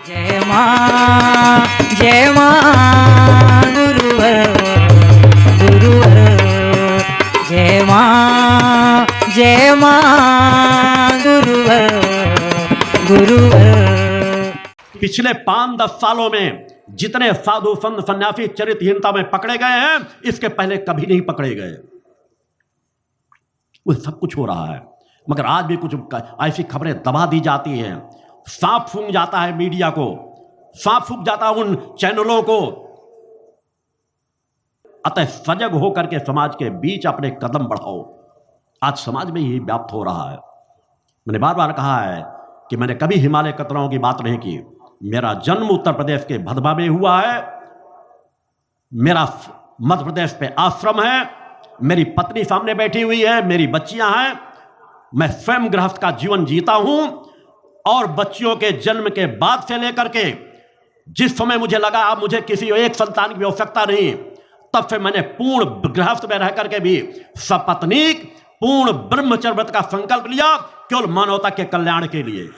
जय मां गुरुवर गुरुवर जय मां गुरुवर गुरुवर। पिछले 5-10 सालों में जितने साधु संत सन्यासी चरित्रहीनता में पकड़े गए हैं, इसके पहले कभी नहीं पकड़े गए। वो सब कुछ हो रहा है, मगर आज भी कुछ ऐसी खबरें दबा दी जाती हैं, सांप सूंघ जाता है मीडिया को, सांप सूंघ जाता है उन चैनलों को। अतः सजग होकर के समाज के बीच अपने कदम बढ़ाओ। आज समाज में यही व्याप्त हो रहा है। मैंने बार बार कहा है कि मैंने कभी हिमालय कतराओं की बात नहीं की। मेरा जन्म उत्तर प्रदेश के भदभा में हुआ है, मेरा मध्य प्रदेश पे आश्रम है, मेरी पत्नी सामने बैठी हुई है, मेरी बच्चियां हैं, मैं स्वयं गृहस्थ का जीवन जीता हूं। और बच्चियों के जन्म के बाद से लेकर के जिस समय मुझे लगा अब मुझे किसी एक संतान की आवश्यकता नहीं, तब से मैंने पूर्ण गृहस्थ में रह करके भी सपत्नीक पूर्ण ब्रह्मचर्य व्रत का संकल्प लिया, केवल मानवता के कल्याण के लिए।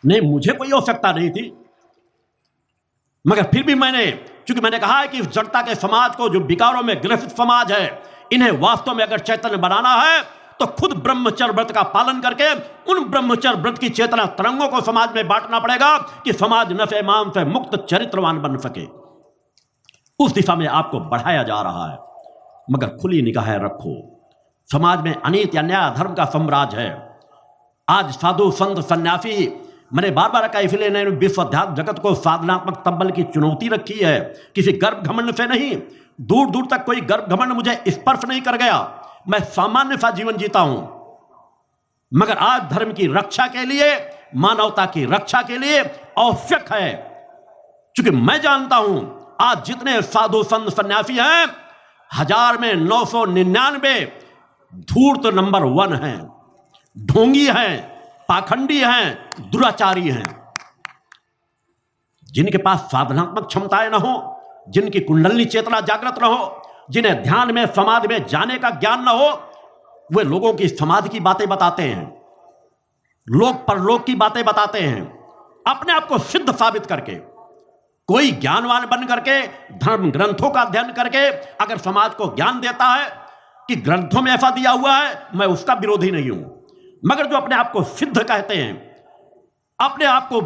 नहीं, मुझे कोई आवश्यकता नहीं थी, मगर फिर भी चूंकि मैंने कहा है कि जड़ता के समाज को, जो विकारों में ग्रसित समाज है, इन्हें वास्तव में अगर चैतन्य बनाना है तो खुद ब्रह्मचर्य व्रत का पालन करके उन ब्रह्मचर्य व्रत की चेतना तरंगों को समाज में बांटना पड़ेगा कि समाज नफे मान से मुक्त चरित्रवान बन सके। उस दिशा में आपको बढ़ाया जा रहा है, मगर खुली निगाहें रखो। समाज में अनीति अन्याय धर्म का साम्राज्य है। आज साधु संत सन्यासी, मैंने बार बार कहा, इसलिए इन्होंने विश्व अध्यात्म जगत को साधनात्मक तंबल की चुनौती रखी है, किसी गर्भ घमंड से नहीं। दूर दूर तक कोई गर्भ घमंड मुझे स्पर्श नहीं कर गया। मैं सामान्य सा जीवन जीता हूं, मगर आज धर्म की रक्षा के लिए, मानवता की रक्षा के लिए आवश्यक है। क्योंकि मैं जानता हूं आज जितने साधु संत सन्यासी हैं, 1000 में 999 धूर्त नंबर 1 हैं, ढोंगी हैं, पाखंडी हैं, दुराचारी हैं। जिनके पास साधनात्मक क्षमताएं न हो, जिनकी कुंडलिनी चेतना जागृत न हो, जिन्हें ध्यान में समाधि में जाने का ज्ञान न हो, वे लोगों की समाधि की बातें बताते हैं, लोक परलोक की बातें बताते हैं, अपने आप को सिद्ध साबित करके। कोई ज्ञानवान बन करके, धर्म ग्रंथों का अध्ययन करके अगर समाज को ज्ञान देता है कि ग्रंथों में ऐसा दिया हुआ है, मैं उसका विरोधी नहीं हूं। मगर जो अपने आप को सिद्ध कहते हैं, अपने आप को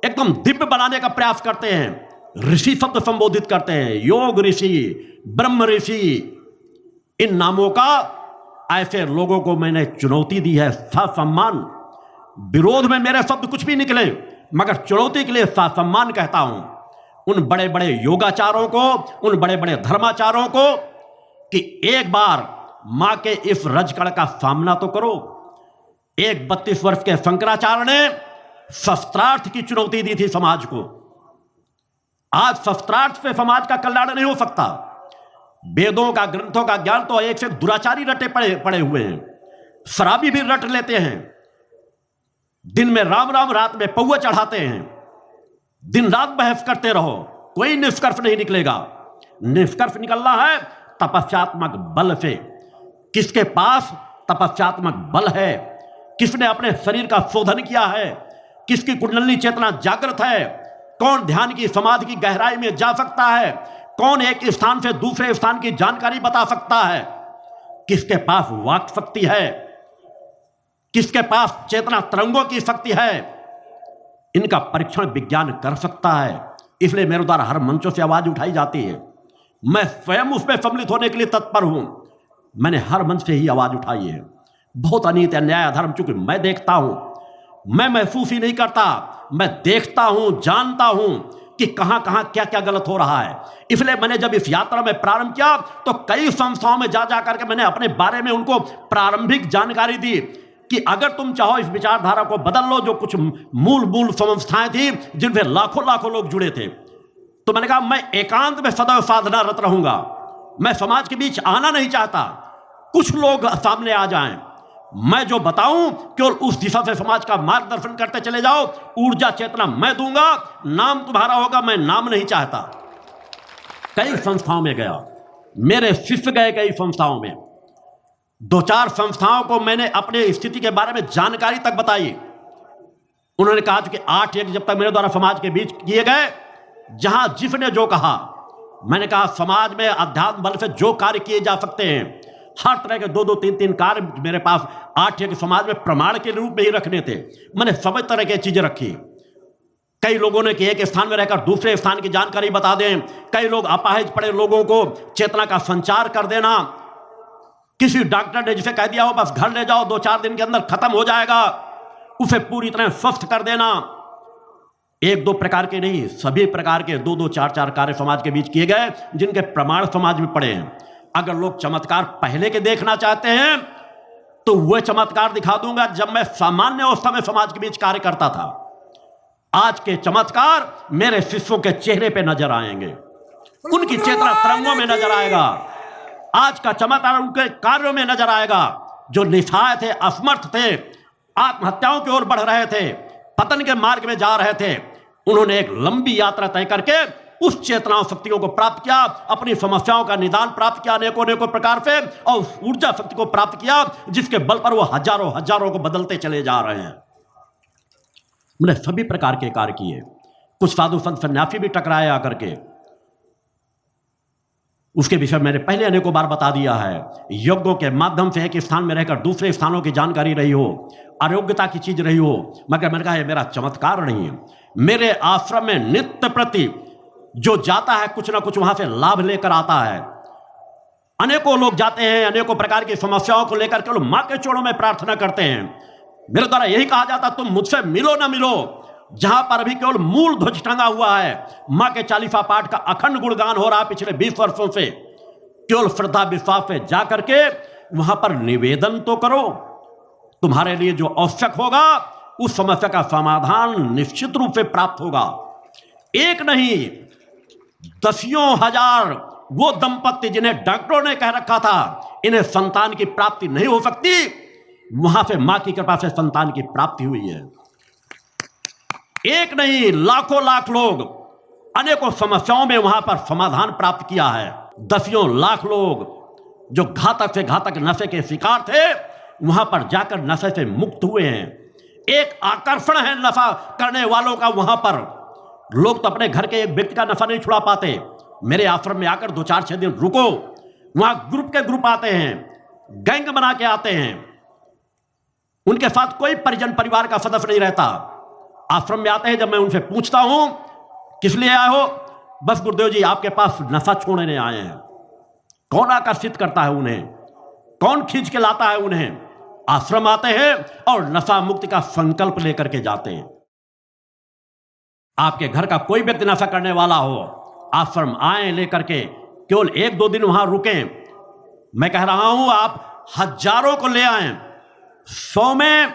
एकदम दिव्य बनाने का प्रयास करते हैं, ऋषि शब्द संबोधित करते हैं, योग ऋषि, ब्रह्म ऋषि, इन नामों का, ऐसे लोगों को मैंने चुनौती दी है। ससम्मान, विरोध में मेरे शब्द कुछ भी निकले, मगर चुनौती के लिए ससम्मान कहता हूं उन बड़े बड़े योगाचारों को, उन बड़े बड़े धर्माचारों को, कि एक बार मां के इस रजकण का सामना तो करो। एक 32 वर्ष के शंकराचार्य ने शस्त्रार्थ की चुनौती दी थी समाज को। आज शस्त्रार्थ से समाज का कल्याण नहीं हो सकता। वेदों का, ग्रंथों का ज्ञान तो एक से दुराचारी रटे पड़े हुए हैं, शराबी भी रट लेते हैं। दिन में राम राम, रात में पौवा चढ़ाते हैं, दिन रात बहस करते रहो, कोई निष्कर्ष नहीं निकलेगा। निष्कर्ष निकलना है तपस्यात्मक बल से। किसके पास तपस्यात्मक बल है, किसने अपने शरीर का शोधन किया है, किसकी कुंडलिनी चेतना जागृत है, कौन ध्यान की समाधि की गहराई में जा सकता है, कौन एक स्थान से दूसरे स्थान की जानकारी बता सकता है, किसके पास वाक शक्ति है, किसके पास चेतना तरंगों की शक्ति है, इनका परीक्षण विज्ञान कर सकता है। इसलिए मेरे द्वारा हर मंचों से आवाज उठाई जाती है। मैं स्वयं उसमें सम्मिलित होने के लिए तत्पर हूं। मैंने हर मंच से ही आवाज उठाई है। बहुत अनीति अन्याय अधर्म चूंकि मैं देखता हूं, मैं महसूस ही नहीं करता, मैं देखता हूं, जानता हूं कि कहां कहां क्या क्या गलत हो रहा है। इसलिए मैंने जब इस यात्रा में प्रारंभ किया तो कई संस्थाओं में जा करके मैंने अपने बारे में उनको प्रारंभिक जानकारी दी कि अगर तुम चाहो इस विचारधारा को बदल लो। जो कुछ मूल संस्थाएं थी जिनसे लाखों लाखों लोग जुड़े थे, तो मैंने कहा मैं एकांत में सदैव साधनारत रहूंगा। मैं समाज के बीच आना नहीं चाहता, कुछ लोग सामने आ जाएं, मैं जो बताऊं केवल उस दिशा से समाज का मार्गदर्शन करते चले जाओ। ऊर्जा चेतना मैं दूंगा, नाम तुम्हारा होगा, मैं नाम नहीं चाहता। कई संस्थाओं में गया, मेरे शिष्य गए कई संस्थाओं में, 2-4 संस्थाओं को मैंने अपने स्थिति के बारे में जानकारी तक बताई। उन्होंने कहा कि 8 यज्ञ जब तक मेरे द्वारा समाज के बीच किए गए, जहां जिसने जो कहा, मैंने कहा समाज में अध्यात्म बल से जो कार्य किए जा सकते हैं, हर तरह के 2-2, 3-3 कार्य मेरे पास 8 यज्ञ समाज में प्रमाण के रूप में ही रखने थे। मैंने सभी तरह की चीजें रखी। कई लोगों ने कि एक स्थान में रहकर दूसरे स्थान की जानकारी बता दें, कई लोग अपाहिज पड़े लोगों को चेतना का संचार कर देना, किसी डॉक्टर ने जिसे कह दिया हो बस घर ले जाओ 2-4 दिन के अंदर खत्म हो जाएगा, उसे पूरी तरह स्वस्थ कर देना। 1-2 प्रकार के नहीं, सभी प्रकार के 2-2, 4-4 कार्य समाज के बीच किए गए, जिनके प्रमाण समाज में पड़े हैं। अगर लोग चमत्कार पहले के देखना चाहते हैं तो वह चमत्कार दिखा दूंगा जब मैं सामान्य अवस्था में समाज के बीच कार्य करता था। आज के चमत्कार मेरे शिष्यों के चेहरे पे नजर आएंगे, उनकी चेतना तरंगों में नजर आएगा। आज का चमत्कार उनके कार्यों में नजर आएगा। जो निस्सहाय थे, असमर्थ थे, आत्महत्याओं की ओर बढ़ रहे थे, पतन के मार्ग में जा रहे थे, उन्होंने एक लंबी यात्रा तय करके उस चेतना शक्तियों को प्राप्त किया, अपनी समस्याओं का निदान प्राप्त किया अनेकों अनेकों प्रकार से, और उस ऊर्जा शक्ति को प्राप्त किया जिसके बल पर वो हजारों हजारों को बदलते चले जा रहे हैं। मैंने सभी प्रकार के कार्य किए। कुछ साधु संत सन्यासी भी टकराए आकर के, उसके विषय मैंने पहले अनेकों बार बता दिया है। यज्ञों के माध्यम से एक स्थान में रहकर दूसरे स्थानों की जानकारी रही हो, अयोग्यता की चीज रही हो, मगर मैंने कहा ये मेरा चमत्कार नहीं है। मेरे आश्रम में नित्य प्रति जो जाता है कुछ ना कुछ वहां से लाभ लेकर आता है। अनेकों लोग जाते हैं, अनेकों प्रकार की समस्याओं को लेकर केवल मां के चरणों में प्रार्थना करते हैं। मेरे द्वारा यही कहा जाता तुम मुझसे मिलो ना मिलो, जहां पर अभी केवल मूल ध्वज टंगा हुआ है, मां के 40वां पाठ का अखंड गुणगान हो रहा है पिछले 20 वर्षों से, केवल श्रद्धा विश्वास से जाकर के वहां पर निवेदन तो करो। तुम्हारे लिए जो आवश्यक होगा उस समस्या का समाधान निश्चित रूप से प्राप्त होगा। एक नहीं, दसियों हजार वो दंपत्ति जिन्हें डॉक्टरों ने कह रखा था इन्हें संतान की प्राप्ति नहीं हो सकती, वहां से मां की कृपा से संतान की प्राप्ति हुई है। एक नहीं, लाखों लाख लोग अनेकों समस्याओं में वहां पर समाधान प्राप्त किया है। दसियों लाख लोग जो घातक से घातक नशे के शिकार थे वहां पर जाकर नशे से मुक्त हुए हैं। एक आकर्षण है नशा करने वालों का। वहां पर लोग तो अपने घर के एक व्यक्ति का नशा नहीं छुड़ा पाते। मेरे आश्रम में आकर 2-4-6 दिन रुको, वहां ग्रुप के ग्रुप आते हैं, गैंग बना के आते हैं, उनके साथ कोई परिजन परिवार का सदस्य नहीं रहता। आश्रम में आते हैं, जब मैं उनसे पूछता हूं किस लिए आए हो, बस गुरुदेव जी आपके पास नशा छोड़ने आए हैं। कौन आकर्षित करता है उन्हें, कौन खींच के लाता है उन्हें? आश्रम आते हैं और नशा मुक्ति का संकल्प लेकर के जाते हैं। आपके घर का कोई व्यक्ति नशा करने वाला हो, आश्रम आए लेकर के, केवल 1-2 दिन वहां रुकें। मैं कह रहा हूं आप हजारों को ले आए, 100 में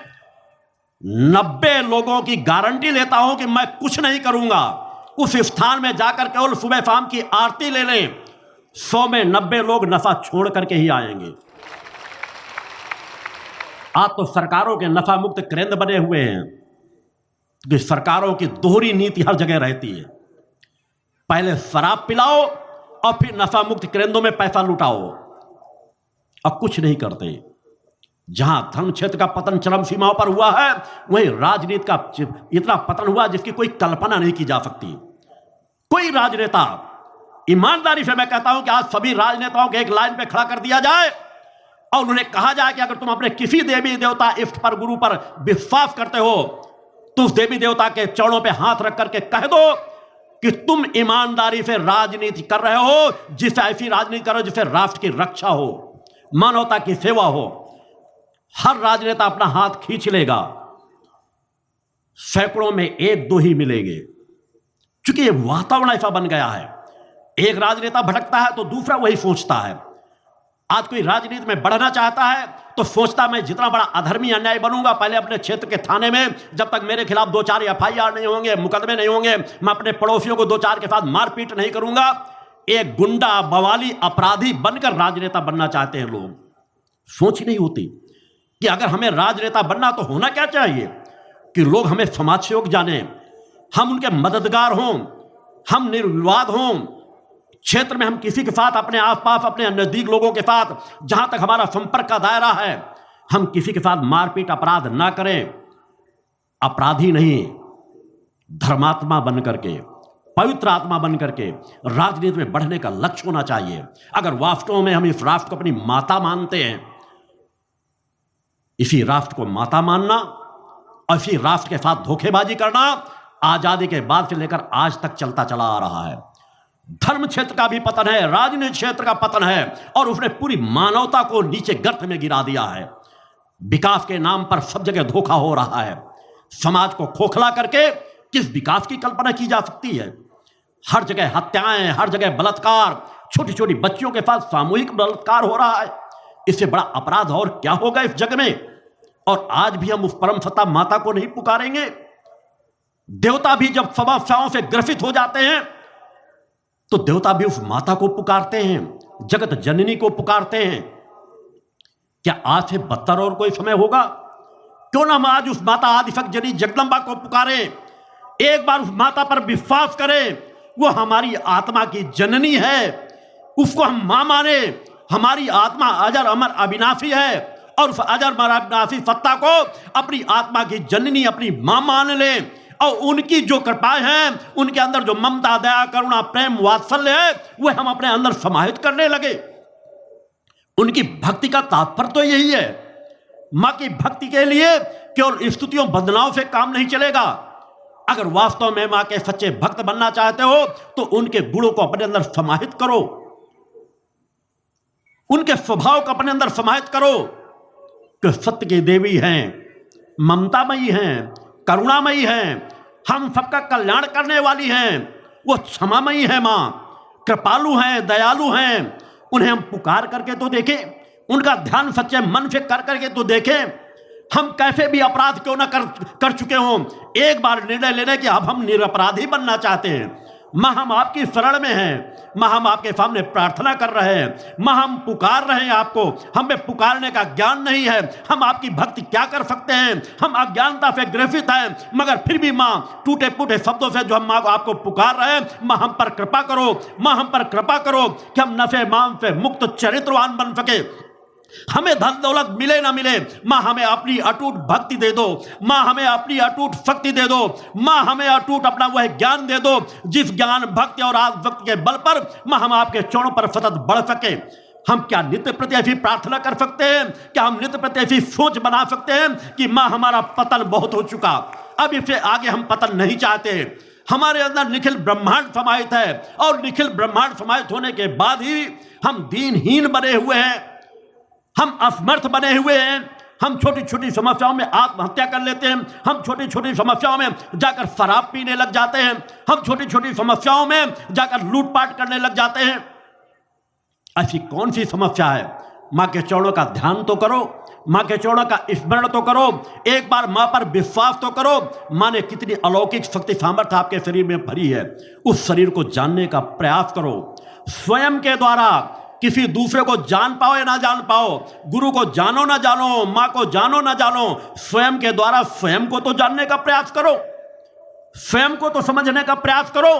90 लोगों की गारंटी लेता हूं कि मैं कुछ नहीं करूंगा। उस स्थान में जाकर केवल सुबह शाम की आरती ले लें, 100 में 90 लोग नशा छोड़ करके ही आएंगे। आज तो सरकारों के नशा मुक्त केंद्र बने हुए हैं कि सरकारों की दोहरी नीति हर जगह रहती है। पहले शराब पिलाओ और फिर नशा मुक्त केंद्रों में पैसा लुटाओ, और कुछ नहीं करते। जहां धर्म क्षेत्र का पतन चरम सीमाओं पर हुआ है, वहीं राजनीति का इतना पतन हुआ जिसकी कोई कल्पना नहीं की जा सकती। कोई राजनेता, ईमानदारी से मैं कहता हूं कि आज सभी राजनेताओं को एक लाइन पे खड़ा कर दिया जाए और उन्हें कहा जाए कि अगर तुम अपने किसी देवी देवता, इष्ट पर, गुरु पर विश्वास करते हो तो उस देवी देवता के चरणों पे हाथ रख करके कह दो कि तुम ईमानदारी से राजनीति कर रहे हो, जिससे ऐसी राजनीति करो जिससे राष्ट्र की रक्षा हो, मानवता की सेवा हो। हर राजनेता अपना हाथ खींच लेगा, सैकड़ों में 1-2 ही मिलेंगे, क्योंकि ये वातावरण ऐसा बन गया है। एक राजनेता भटकता है तो दूसरा वही सोचता है। आज कोई राजनीति में बढ़ना चाहता है तो सोचता मैं जितना बड़ा अधर्मी अन्याय बनूंगा, पहले अपने क्षेत्र के थाने में जब तक मेरे खिलाफ 2-4 FIR नहीं होंगे, मुकदमे नहीं होंगे, मैं अपने पड़ोसियों को 2-4 के साथ मारपीट नहीं करूंगा। एक गुंडा, बवाली, अपराधी बनकर राजनेता बनना चाहते हैं लोग। सोच नहीं होती कि अगर हमें राजनेता बनना तो होना क्या चाहिए कि लोग हमें समाज सेवक जाने, हम उनके मददगार हों, हम निर्विवाद हों। क्षेत्र में हम किसी के साथ, अपने आसपास, अपने नजदीक लोगों के साथ, जहां तक हमारा संपर्क का दायरा है, हम किसी के साथ मारपीट, अपराध ना करें। अपराधी नहीं, धर्मात्मा बन करके, पवित्र आत्मा बन करके राजनीति में बढ़ने का लक्ष्य होना चाहिए। अगर वास्तव में हम इस राष्ट्र को अपनी माता मानते हैं, इसी राष्ट्र को माता मानना और इसी राष्ट्र के साथ धोखेबाजी करना आजादी के बाद से लेकर आज तक चलता चला आ रहा है। धर्म क्षेत्र का भी पतन है, राजनीतिक क्षेत्र का पतन है, और उसने पूरी मानवता को नीचे गर्त में गिरा दिया है। विकास के नाम पर सब जगह धोखा हो रहा है। समाज को खोखला करके किस विकास की कल्पना की जा सकती है? हर जगह हत्याएं, हर जगह बलात्कार, छोटी छोटी बच्चियों के साथ सामूहिक बलात्कार हो रहा है। इससे बड़ा अपराध और क्या होगा इस जग में? और आज भी हम उस परम सत्ता माता को नहीं पुकारेंगे? देवता भी जब समस्याओं से ग्रसित हो जाते हैं तो देवता भी उस माता को पुकारते हैं, जगत जननी को पुकारते हैं। क्या आज से बदतर और कोई समय होगा? क्यों ना हम आज उस माता आदिशक्ति जननी जगदम्बा को पुकारें, एक बार उस माता पर विश्वास करें। वो हमारी आत्मा की जननी है, उसको हम मां माने। हमारी आत्मा अजर अमर अविनाशी है और उस अजर अमर अविनाशी सत्ता को अपनी आत्मा की जननी, अपनी मां मान ले, और उनकी जो कृपाएं हैं, उनके अंदर जो ममता, दया, करुणा, प्रेम, वात्सल्य है, वह हम अपने अंदर समाहित करने लगे। उनकी भक्ति का तात्पर्य तो यही है। मां की भक्ति के लिए केवल स्तुतियों वंदनाओं से काम नहीं चलेगा। अगर वास्तव में मां के सच्चे भक्त बनना चाहते हो तो उनके गुणों को अपने अंदर समाहित करो, उनके स्वभाव को अपने अंदर समाहित करो कि सत्य की देवी हैं, ममतामयी हैं, करुणामयी हैं, हम सबका कल्याण करने वाली हैं। वो क्षमामयी है, मां कृपालु हैं, दयालु हैं। उन्हें हम पुकार करके तो देखें, उनका ध्यान सच्चे मन से कर करके तो देखें। हम कैसे भी अपराध क्यों ना कर चुके हों, एक बार निर्णय लेने कि अब हम निरपराधी बनना चाहते हैं। मां, हम आपकी शरण में हैं। मां, हम आपके सामने प्रार्थना कर रहे हैं। मां, हम पुकार रहे हैं आपको। हमें पुकारने का ज्ञान नहीं है, हम आपकी भक्ति क्या कर सकते हैं? हम अज्ञानता से ग्रसित हैं, मगर फिर भी मां, टूटे फूटे शब्दों से जो हम मां को आपको पुकार रहे हैं, मां हम पर कृपा करो, मां हम पर कृपा करो कि हम नफे मांस से मुक्त चरित्रवान बन सके। हमें धन दौलत मिले ना मिले, मां हमें अपनी अटूट भक्ति दे दो, मां हमें अपनी अटूट शक्ति दे दो, मां हमें अटूट अपना वह ज्ञान दे दो जिस ज्ञान, भक्ति और आत्मभक्ति के बल पर मां हम आपके चरणों पर सतत बढ़ सके। हम क्या नित्य प्रति ऐसी प्रार्थना कर सकते हैं? क्या हम नित्य प्रति ऐसी सोच बना सकते हैं कि मां हमारा पतन बहुत हो चुका, अब इससे आगे हम पतन नहीं चाहते? हमारे अंदर निखिल ब्रह्मांड समाहित है, और निखिल ब्रह्मांड समाहित होने के बाद ही हम दीनहीन बने हुए हैं, हम असमर्थ बने हुए हैं। हम छोटी छोटी समस्याओं में आत्महत्या कर लेते हैं, हम छोटी छोटी समस्याओं में जाकर शराब पीने लग जाते हैं, हम छोटी छोटी समस्याओं में जाकर लूटपाट करने लग जाते हैं। ऐसी कौन सी समस्या है? मां के चरणों का ध्यान तो करो, मां के चरणों का स्मरण तो करो, एक बार मां पर विश्वास तो करो। मां ने कितनी अलौकिक शक्ति सामर्थ्य आपके शरीर में भरी है, उस शरीर को जानने का प्रयास करो। स्वयं के द्वारा किसी दूसरे को जान पाओ या ना जान पाओ, गुरु को जानो ना जानो, मां को जानो ना जानो, स्वयं के द्वारा स्वयं को तो जानने का प्रयास करो, स्वयं को तो समझने का प्रयास करो।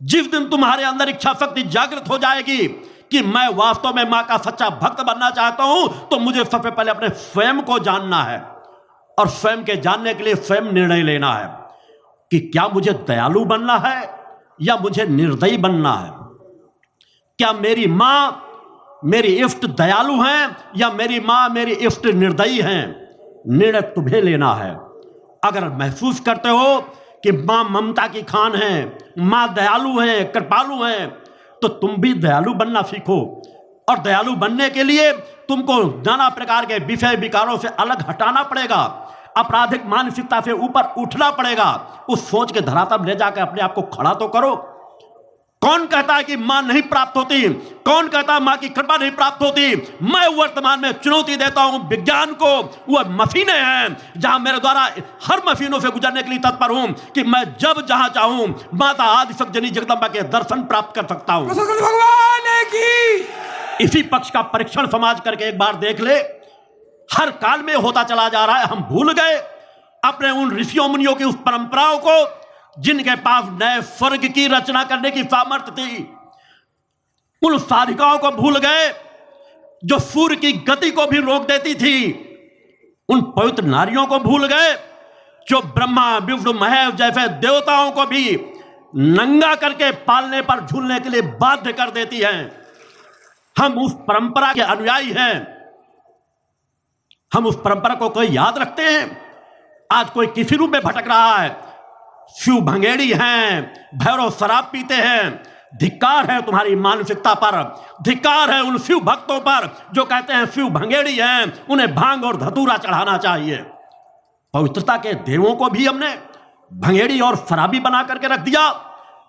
जिस दिन तुम्हारे अंदर इच्छा शक्ति जागृत हो जाएगी कि मैं वास्तव में मां का सच्चा भक्त बनना चाहता हूं, तो मुझे सबसे पहले अपने स्वयं को जानना है, और स्वयं के जानने के लिए स्वयं निर्णय लेना है कि क्या मुझे दयालु बनना है या मुझे निर्दयी बनना है। क्या मेरी मां मेरी इष्ट दयालु हैं या मेरी मां मेरी इष्ट निर्दयी हैं? निर्णय तुम्हें लेना है। अगर महसूस करते हो कि मां ममता की खान है, मां दयालु है, कृपालु है, तो तुम भी दयालु बनना सीखो। और दयालु बनने के लिए तुमको नाना प्रकार के विषय विकारों से अलग हटाना पड़ेगा, आपराधिक मानसिकता से ऊपर उठना पड़ेगा। उस सोच के धरातल ले जाकर अपने आप को खड़ा तो करो। कौन कहता है कि मां नहीं प्राप्त होती? कौन कहता है मां की कृपा नहीं प्राप्त होती? मैं वर्तमान में चुनौती देता हूं विज्ञान को। वह मशीनें हैं जहां मेरे द्वारा हर मशीनों से गुजरने के लिए तत्पर हूं कि मैं जब जहां चाहूं माता आदिशक्ति जननी जगदम्बा के दर्शन प्राप्त कर सकता हूं। भगवान की इसी पक्ष का परीक्षण समाज करके एक बार देख ले। हर काल में होता चला जा रहा है। हम भूल गए अपने उन ऋषियों मुनियों की उस परंपराओं को जिनके पास नए स्वर्ग की रचना करने की सामर्थ्य थी। उन साधिकाओं को भूल गए जो सूर्य की गति को भी रोक देती थी। उन पवित्र नारियों को भूल गए जो ब्रह्मा विष्णु महेश जैसे देवताओं को भी नंगा करके पालने पर झूलने के लिए बाध्य कर देती है। हम उस परंपरा के अनुयायी हैं। हम उस परंपरा को कोई याद रखते हैं? आज कोई किसी रूप में भटक रहा है। शिव भंगेड़ी हैं, भैरव शराब पीते हैं। धिक्कार है तुम्हारी मानसिकता पर, धिक्कार है उन शिव भक्तों पर जो कहते हैं शिव भंगेड़ी हैं, उन्हें भांग और धतूरा चढ़ाना चाहिए। पवित्रता के देवों को भी हमने भंगेड़ी और शराबी बना करके रख दिया।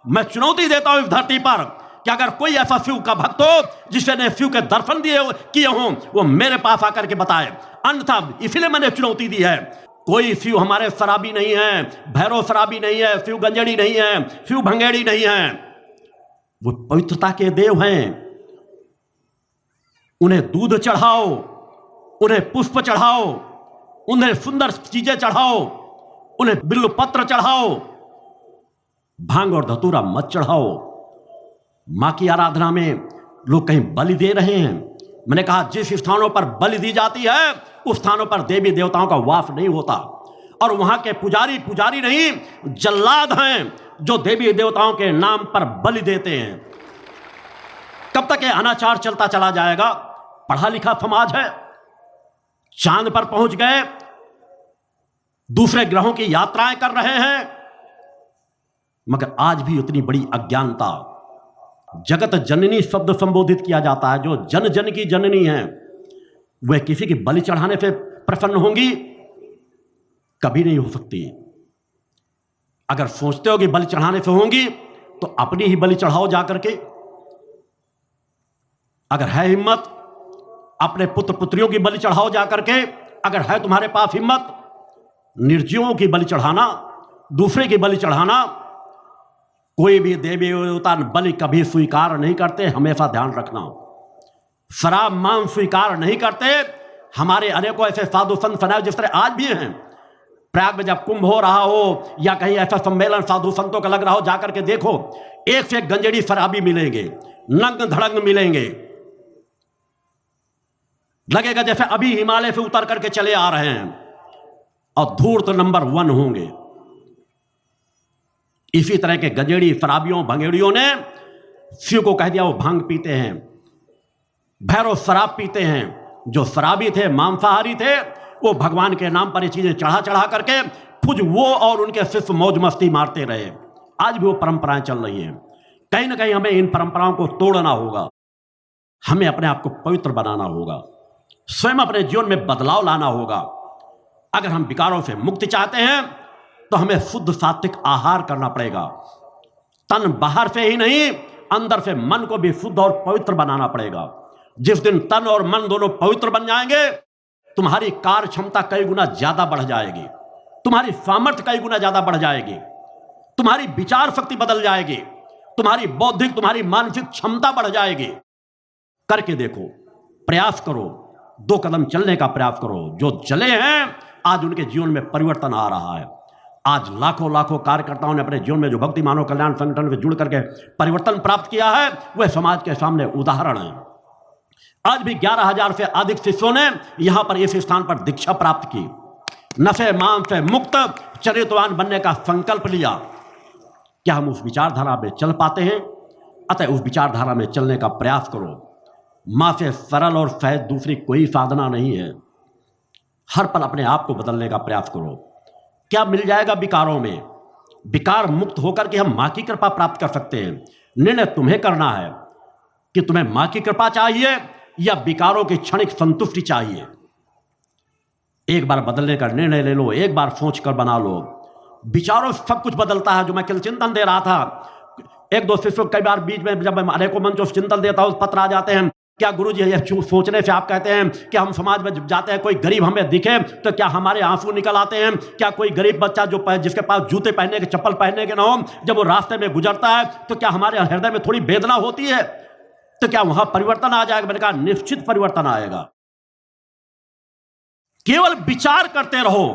मैं चुनौती देता हूं इस धरती पर कि अगर कोई ऐसा शिव का भक्त हो जिसने शिव के दर्शन किए हों, वो मेरे पास आकर के बताए। अन्यथा इसलिए मैंने चुनौती दी है, कोई शिव हमारे शराबी नहीं है, भैरव शराबी नहीं है, शिव गंजेड़ी नहीं है, शिव भंगेड़ी नहीं है। वो पवित्रता के देव हैं। उन्हें दूध चढ़ाओ, उन्हें पुष्प चढ़ाओ, उन्हें सुंदर चीजें चढ़ाओ, उन्हें बिल्व पत्र चढ़ाओ, भांग और धतूरा मत चढ़ाओ। मां की आराधना में लोग कहीं बलि दे रहे हैं। मैंने कहा जिस स्थानों पर बलि दी जाती है उस स्थानों पर देवी देवताओं का वास नहीं होता, और वहां के पुजारी नहीं, जल्लाद हैं जो देवी देवताओं के नाम पर बलि देते हैं। कब तक ये अनाचार चलता चला जाएगा? पढ़ा लिखा समाज है, चांद पर पहुंच गए, दूसरे ग्रहों की यात्राएं कर रहे हैं, मगर आज भी उतनी बड़ी अज्ञानता। जगत जननी शब्द संबोधित किया जाता है, जो जन जन की जननी है, वह किसी की बलि चढ़ाने से प्रसन्न होंगी? कभी नहीं हो सकती। अगर सोचते हो कि बलि चढ़ाने से होंगी तो अपनी ही बलि चढ़ाओ जाकर के। अगर है हिम्मत, अपने पुत्र पुत्रियों की बलि चढ़ाओ जाकर के। अगर है तुम्हारे पास हिम्मत, निर्जीवों की बलि चढ़ाना, दूसरे की बलि चढ़ाना। कोई भी देवी देवता बलि कभी स्वीकार नहीं करते, हमेशा ध्यान रखना। शराब मांस स्वीकार नहीं करते। हमारे अनेकों ऐसे साधु संत सनाए जिस तरह आज भी हैं। प्रयाग में जब कुंभ हो रहा हो या कहीं ऐसा सम्मेलन साधु संतों का लग रहा हो, जाकर के देखो, एक से एक गंजेड़ी शराबी मिलेंगे, नंग धड़ंग मिलेंगे। लगेगा जैसे अभी हिमालय से उतर करके चले आ रहे हैं, और धूर्त नंबर 1 होंगे। इसी तरह के गंजेड़ी शराबियों भंगेड़ियों ने शिव को कह दिया वो भांग पीते हैं, भैरव शराब पीते हैं। जो शराबी थे, मांसाहारी थे, वो भगवान के नाम पर ये चीजें चढ़ा करके खुद वो और उनके शिष्य मौज मस्ती मारते रहे। आज भी वो परंपराएं चल रही हैं। कहीं ना कहीं हमें इन परंपराओं को तोड़ना होगा। हमें अपने आप को पवित्र बनाना होगा, स्वयं अपने जीवन में बदलाव लाना होगा। अगर हम विकारों से मुक्ति चाहते हैं तो हमें शुद्ध सात्विक आहार करना पड़ेगा। तन बाहर से ही नहीं, अंदर से मन को भी शुद्ध और पवित्र बनाना पड़ेगा। जिस दिन तन और मन दोनों पवित्र बन जाएंगे, तुम्हारी कार्य क्षमता कई गुना ज्यादा बढ़ जाएगी, तुम्हारी सामर्थ्य कई गुना ज्यादा बढ़ जाएगी, तुम्हारी विचार शक्ति बदल जाएगी, तुम्हारी बौद्धिक, तुम्हारी मानसिक क्षमता बढ़ जाएगी। करके देखो, प्रयास करो, 2 कदम चलने का प्रयास करो। जो चले हैं आज उनके जीवन में परिवर्तन आ रहा है। आज लाखों लाखों कार्यकर्ताओं ने अपने जीवन में जो भक्ति मानव कल्याण संगठन से जुड़ करके परिवर्तन प्राप्त किया है, वह समाज के सामने उदाहरण है। आज भी 11,000 से अधिक शिष्यों ने यहां पर इस स्थान पर दीक्षा प्राप्त की, नशे मांस से मुक्त चरित्रवान बनने का संकल्प लिया। क्या हम उस विचारधारा में चल पाते हैं? अतः उस विचारधारा में चलने का प्रयास करो। मां से सरल और सहज दूसरी कोई साधना नहीं है। हर पल अपने आप को बदलने का प्रयास करो। क्या मिल जाएगा विकारों में? विकार मुक्त होकर के हम मां की कृपा प्राप्त कर सकते हैं। निर्णय तुम्हें करना है कि तुम्हें मां की कृपा चाहिए या विकारों की क्षणिक संतुष्टि चाहिए। एक बार बदलने का निर्णय ले लो, एक बार सोच कर बना लो। विचारों से सब कुछ बदलता है। जो मैं कल चिंतन दे रहा था, 1-2 शिष्यों कई बार बीच में जब मैं अनेकों मंचों से चिंतन देता हूं, पत्र आ जाते हैं, क्या गुरुजी यह सोचने से आप कहते हैं कि हम समाज में जाते हैं, कोई गरीब हमें दिखे तो क्या हमारे आंसू निकल आते हैं? क्या कोई गरीब बच्चा जो जिसके पास जूते पहनने के, चप्पल पहनने के ना हो, जब वो रास्ते में गुजरता है तो क्या हमारे हृदय में थोड़ी वेदना होती है? तो क्या वहां परिवर्तन आ जाएगा? मैंने कहा निश्चित परिवर्तन आएगा। केवल विचार करते रहो,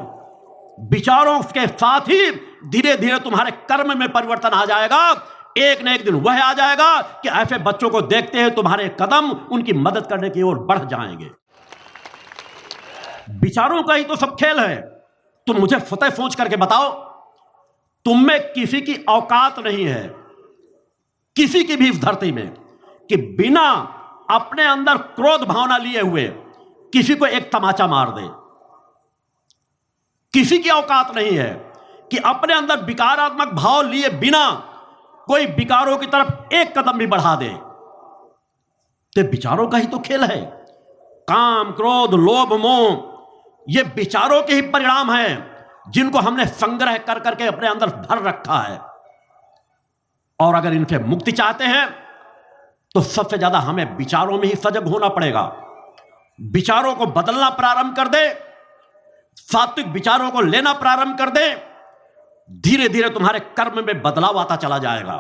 विचारों के साथ ही धीरे धीरे तुम्हारे कर्म में परिवर्तन आ जाएगा। एक न एक दिन वह आ जाएगा कि ऐसे बच्चों को देखते हैं तुम्हारे कदम उनकी मदद करने की ओर बढ़ जाएंगे। विचारों का ही तो सब खेल है। तुम मुझे फतेह सोच करके बताओ, तुम में किसी की औकात नहीं है, किसी की भी इस धरती में, कि बिना अपने अंदर क्रोध भावना लिए हुए किसी को एक तमाचा मार दे। किसी की औकात नहीं है कि अपने अंदर विकारात्मक भाव लिए बिना कोई विकारों की तरफ एक कदम भी बढ़ा दे। तो विचारों का ही तो खेल है। काम, क्रोध, लोभ, मोह ये विचारों के ही परिणाम हैं जिनको हमने संग्रह कर करके अपने अंदर भर रखा है। और अगर इनसे मुक्ति चाहते हैं तो सबसे ज्यादा हमें विचारों में ही सजग होना पड़ेगा। विचारों को बदलना प्रारंभ कर दे, सात्विक विचारों को लेना प्रारंभ कर दे, धीरे धीरे तुम्हारे कर्म में बदलाव आता चला जाएगा।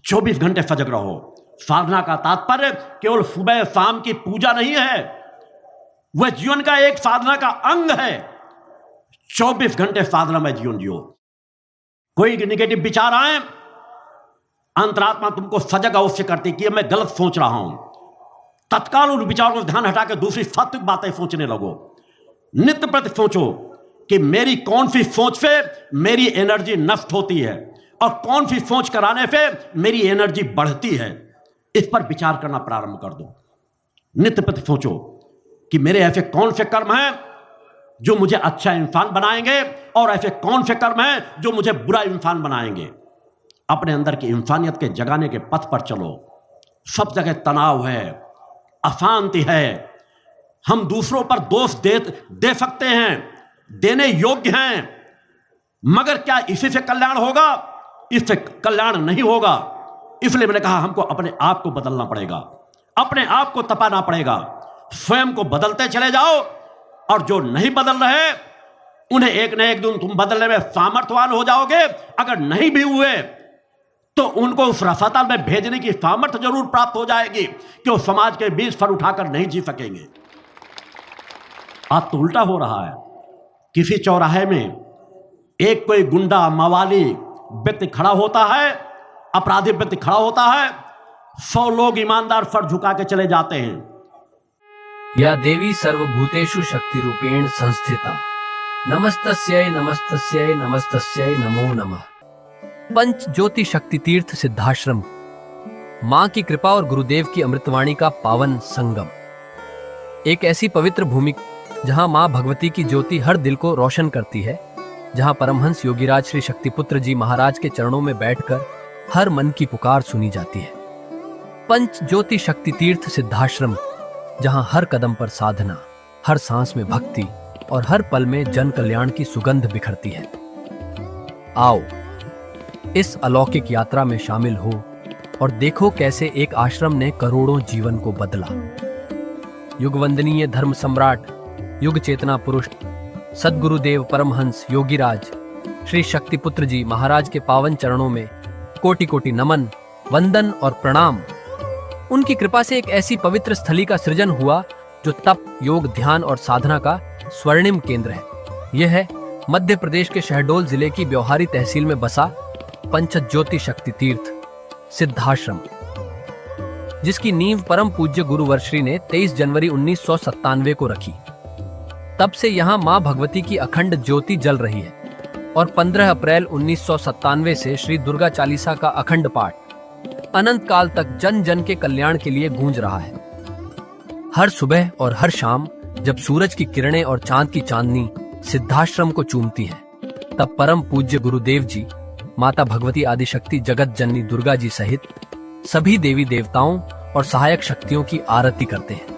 24 घंटे सजग रहो। साधना का तात्पर्य केवल सुबह शाम की पूजा नहीं है, वह जीवन का एक साधना का अंग है। 24 घंटे साधना में जीवन जियो। कोई निगेटिव विचार आए, अंतरात्मा तुमको सजग अवश्य करती कि मैं गलत सोच रहा हूं। तत्काल उन विचारों से ध्यान हटाकर दूसरी सात्विक बातें सोचने लगो। नित्य प्रति सोचो कि मेरी कौन सी सोच से मेरी एनर्जी नष्ट होती है और कौन सी सोच कराने से मेरी एनर्जी बढ़ती है। इस पर विचार करना प्रारंभ कर दो। नित्य प्रति सोचो कि मेरे ऐसे कौन से कर्म हैं जो मुझे अच्छा इंसान बनाएंगे और ऐसे कौन से कर्म हैं जो मुझे बुरा इंसान बनाएंगे। अपने अंदर की इंसानियत के जगाने के पथ पर चलो। सब जगह तनाव है, अशांति है। हम दूसरों पर दोष दे सकते हैं, देने योग्य हैं, मगर क्या इसी से कल्याण होगा? इससे कल्याण नहीं होगा। इसलिए मैंने कहा हमको अपने आप को बदलना पड़ेगा, अपने आप को तपाना पड़ेगा। स्वयं को बदलते चले जाओ और जो नहीं बदल रहे उन्हें एक न एक दिन तुम बदलने में सामर्थ्यवान हो जाओगे। अगर नहीं भी हुए तो उनको उस रसातल में भेजने की सामर्थ्य जरूर प्राप्त हो जाएगी कि वो समाज के बीच सर उठाकर नहीं जी सकेंगे। आज तो उल्टा हो रहा है। किसी चौराहे में एक कोई गुंडा, मवाली व्यक्ति खड़ा होता है, अपराधी व्यक्ति खड़ा होता है, 100 लोग ईमानदार सर झुका के चले जाते हैं। या देवी सर्वभूतेषु शक्ति रूपेण संस्थिता, नमस्तस्यै नमस्तस्यै नमस्तस्यै नमो नमः। पंच ज्योति शक्ति तीर्थ सिद्धाश्रम, मां की कृपा और गुरुदेव की अमृतवाणी का पावन संगम। एक ऐसी पवित्र भूमि जहां मां भगवती की ज्योति हर दिल को रोशन करती है, जहां परमहंस योगीराज श्री शक्तिपुत्र जी महाराज के चरणों में बैठकर हर मन की पुकार सुनी जाती है। पंच ज्योति शक्ति तीर्थ सिद्धाश्रम, जहां हर कदम पर साधना, हर सांस में भक्ति और हर पल में जन कल्याण की सुगंध बिखरती है। आओ इस अलौकिक यात्रा में शामिल हो और देखो कैसे एक आश्रम ने करोड़ों जीवन को बदला। युगवंदनीय धर्म सम्राट, युग चेतना पुरुष सद्गुरुदेव परमहंस योगीराज श्री शक्तिपुत्र जी महाराज के पावन चरणों में कोटि कोटि नमन, वंदन और प्रणाम। उनकी कृपा से एक ऐसी पवित्र स्थली का सृजन हुआ जो तप, योग, ध्यान और साधना का स्वर्णिम केंद्र है। यह है मध्य प्रदेश के शहडोल जिले की ब्योहारी तहसील में बसा पंचज्योति शक्ति तीर्थ सिद्धाश्रम, जिसकी नींव परम पूज्य गुरु वर्श्री ने 23 जनवरी 1997 को रखी। तब से यहाँ मां भगवती की अखंड ज्योति जल रही है और 15 अप्रैल 1997 से श्री दुर्गा चालीसा का अखंड पाठ अनंत काल तक जन जन के कल्याण के लिए गूंज रहा है। हर सुबह और हर शाम जब सूरज की किरणें और चांद की चांदनी सिद्धाश्रम को चूमती है, तब परम पूज्य गुरुदेव जी माता भगवती आदिशक्ति जगत जननी दुर्गा जी सहित सभी देवी देवताओं और सहायक शक्तियों की आरती करते हैं।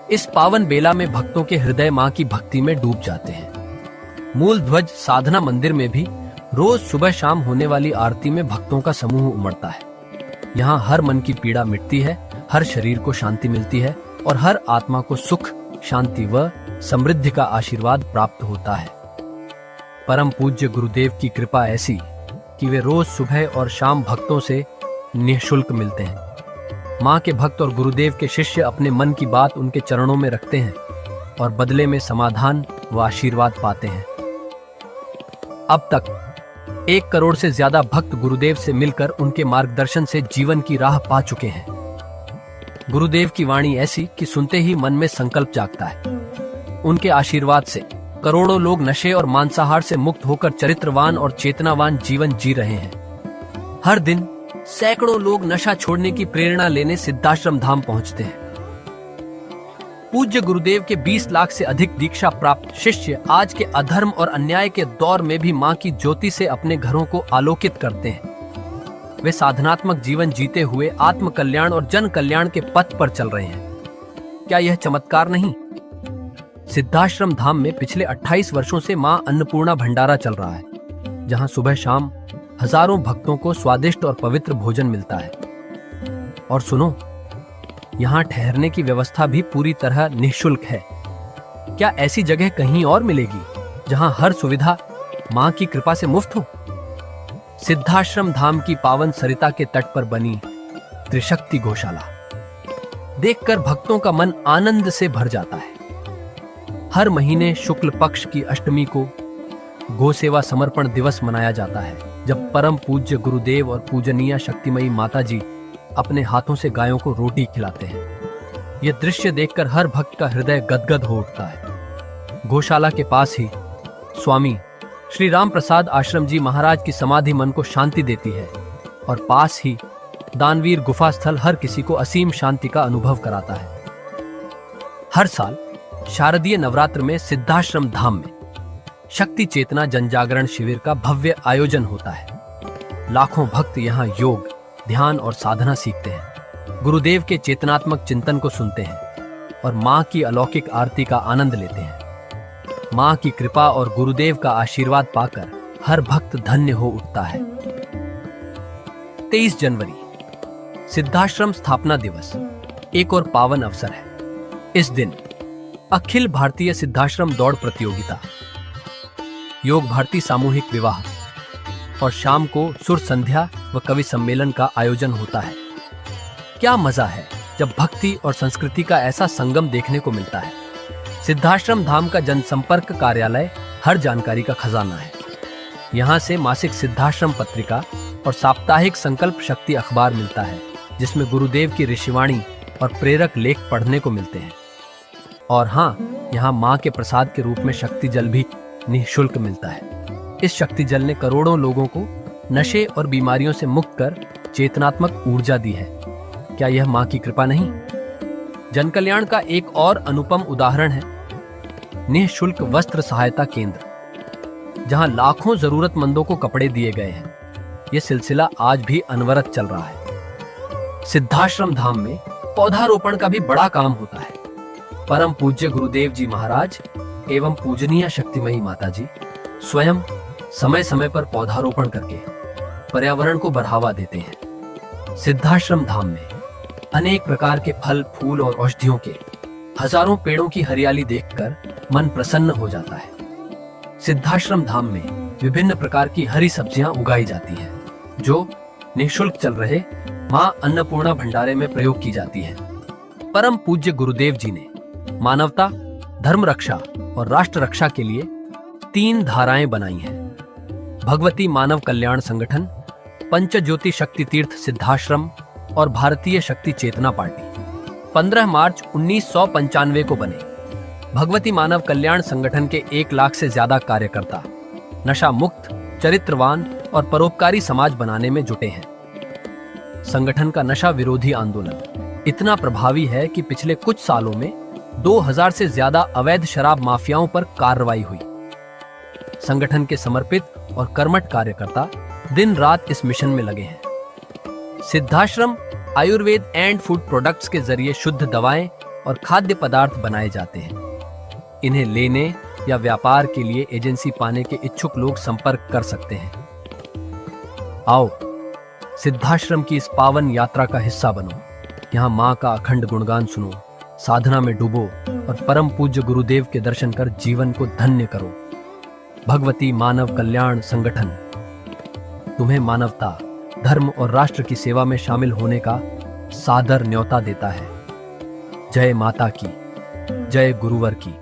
इस पावन बेला में भक्तों के हृदय मां की भक्ति में डूब जाते हैं। मूल ध्वज साधना मंदिर में भी रोज सुबह शाम होने वाली आरती में भक्तों का समूह उमड़ता है। यहाँ हर मन की पीड़ा मिटती है, हर शरीर को शांति मिलती है और हर आत्मा को सुख, शांति व समृद्धि का आशीर्वाद प्राप्त होता है। परम पूज्य गुरुदेव की कृपा ऐसी कि वे रोज सुबह और शाम भक्तों से निःशुल्क मिलते हैं। मां के भक्त और गुरुदेव के शिष्य अपने मन की बात उनके चरणों में रखते हैं और बदले में समाधान व आशीर्वाद पाते हैं। अब तक 1 करोड़ से ज्यादा भक्त गुरुदेव से मिलकर उनके मार्गदर्शन से जीवन की राह पा चुके हैं। गुरुदेव की वाणी ऐसी कि सुनते ही मन में संकल्प जागता है। उनके आशीर्वाद से करोड़ों लोग नशे और मांसाहार से मुक्त होकर चरित्रवान और चेतनावान जीवन जी रहे हैं। हर दिन सैकड़ों लोग नशा छोड़ने की प्रेरणा लेने सिद्धाश्रम धाम पहुंचते हैं। पूज्य गुरुदेव के 20 लाख से अधिक दीक्षा प्राप्त शिष्य आज के अधर्म और अन्याय के दौर में भी मां की ज्योति से अपने घरों को आलोकित करते हैं। वे साधनात्मक जीवन जीते हुए आत्म कल्याण और जन कल्याण के पथ पर चल रहे हैं। क्या यह चमत्कार नहीं? सिद्धाश्रम धाम में पिछले 28 वर्षों से मां अन्नपूर्णा भंडारा चल रहा है, जहां सुबह शाम हजारों भक्तों को स्वादिष्ट और पवित्र भोजन मिलता है। और सुनो, यहाँ ठहरने की व्यवस्था भी पूरी तरह निःशुल्क है। क्या ऐसी जगह कहीं और मिलेगी जहां हर सुविधा मां की कृपा से मुफ्त हो? सिद्धाश्रम धाम की पावन सरिता के तट पर बनी त्रिशक्ति गौशाला देखकर भक्तों का मन आनंद से भर जाता है। हर महीने शुक्ल पक्ष की अष्टमी को गौ सेवा समर्पण दिवस मनाया जाता है, जब परम पूज्य गुरुदेव और पूजनीय शक्तिमयी माता जी अपने हाथों से गायों को रोटी खिलाते हैं। यह दृश्य देखकर हर भक्त का हृदय गदगद हो उठता है। गौशाला के पास ही स्वामी श्री राम प्रसाद आश्रम जी महाराज की समाधि मन को शांति देती है, और पास ही दानवीर गुफा स्थल हर किसी को असीम शांति का अनुभव कराता है। हर साल शारदीय नवरात्र में सिद्धाश्रम धाम में शक्ति चेतना जनजागरण शिविर का भव्य आयोजन होता है। लाखों भक्त यहाँ योग, ध्यान और साधना सीखते हैं, गुरुदेव के चेतनात्मक चिंतन को सुनते हैं और मां की अलौकिक आरती का आनंद लेते हैं। मां की कृपा और गुरुदेव का आशीर्वाद पाकर हर भक्त धन्य हो उठता है। 23 जनवरी सिद्धाश्रम स्थापना दिवस एक और पावन अवसर है। इस दिन अखिल भारतीय सिद्धाश्रम दौड़ प्रतियोगिता, योग भारती सामूहिक विवाह और शाम को सुर संध्या व कवि सम्मेलन का आयोजन होता है। क्या मजा है जब भक्ति और संस्कृति का ऐसा संगम देखने को मिलता है। सिद्धाश्रम धाम का जनसंपर्क कार्यालय हर जानकारी का खजाना है। यहाँ से मासिक सिद्धाश्रम पत्रिका और साप्ताहिक संकल्प शक्ति अखबार मिलता है, जिसमें गुरुदेव की ऋषिवाणी और प्रेरक लेख पढ़ने को मिलते हैं। और हाँ, यहाँ माँ के प्रसाद के रूप में शक्ति जल भी निःशुल्क मिलता है। इस शक्ति जल ने करोड़ों लोगों को नशे और बीमारियों से मुक्त कर चेतनात्मक ऊर्जा दी है। क्या यह माँ की कृपा नहीं? जन कल्याण का एक और अनुपम उदाहरण है निःशुल्क वस्त्र सहायता केंद्र, जहां लाखों जरूरतमंदों को कपड़े दिए गए हैं। यह सिलसिला आज भी अनवरत चल रहा है। सिद्धाश्रम धाम में पौधारोपण का भी बड़ा काम होता है। परम पूज्य गुरुदेव जी महाराज एवं पूजनीय शक्तिमयी माता जी स्वयं समय समय पर पौधारोपण करके पर्यावरण को बढ़ावा देते हैं। सिद्धाश्रम धाम में अनेक प्रकार के फल, फूल और औषधियों के हजारों पेड़ों की हरियाली देखकर मन प्रसन्न हो जाता है। सिद्धाश्रम धाम में विभिन्न प्रकार की हरी सब्जियां उगाई जाती हैं, जो निःशुल्क चल रहे मां अन्नपूर्णा भंडारे में प्रयोग की जाती है। परम पूज्य गुरुदेव जी ने मानवता, धर्म रक्षा और राष्ट्र रक्षा के लिए 3 धाराएं बनाई हैं। भगवती मानव कल्याण संगठन, पंचज्योति शक्ति तीर्थ सिद्धाश्रम और भारतीय शक्ति चेतना पार्टी 15 मार्च 1995 को बने। भगवती मानव कल्याण संगठन के 1 लाख से ज्यादा कार्यकर्ता नशा मुक्त, चरित्रवान और परोपकारी समाज बनाने में जुटे हैं। संगठन का नशा विरोधी आंदोलन इतना प्रभावी है कि पिछले कुछ सालों में 2000 से ज्यादा अवैध शराब माफियाओं पर कार्रवाई हुई। संगठन के समर्पित और कर्मठ कार्यकर्ता दिन रात इस मिशन में लगे हैं। Siddhashram Ayurveda and food products के जरिए शुद्ध दवाएं और खाद्य पदार्थ बनाए जाते हैं। इन्हें लेने या व्यापार के लिए एजेंसी पाने के इच्छुक लोग संपर्क कर सकते हैं। आओ सिद्धाश्रम की इस पावन यात्रा का हिस्सा बनो। यहाँ माँ का अखंड गुणगान सुनो, साधना में डूबो और परम पूज्य गुरुदेव के दर्शन कर जीवन को धन्य करो। भगवती मानव कल्याण संगठन तुम्हें मानवता, धर्म और राष्ट्र की सेवा में शामिल होने का सादर न्योता देता है। जय माता की, जय गुरुवर की।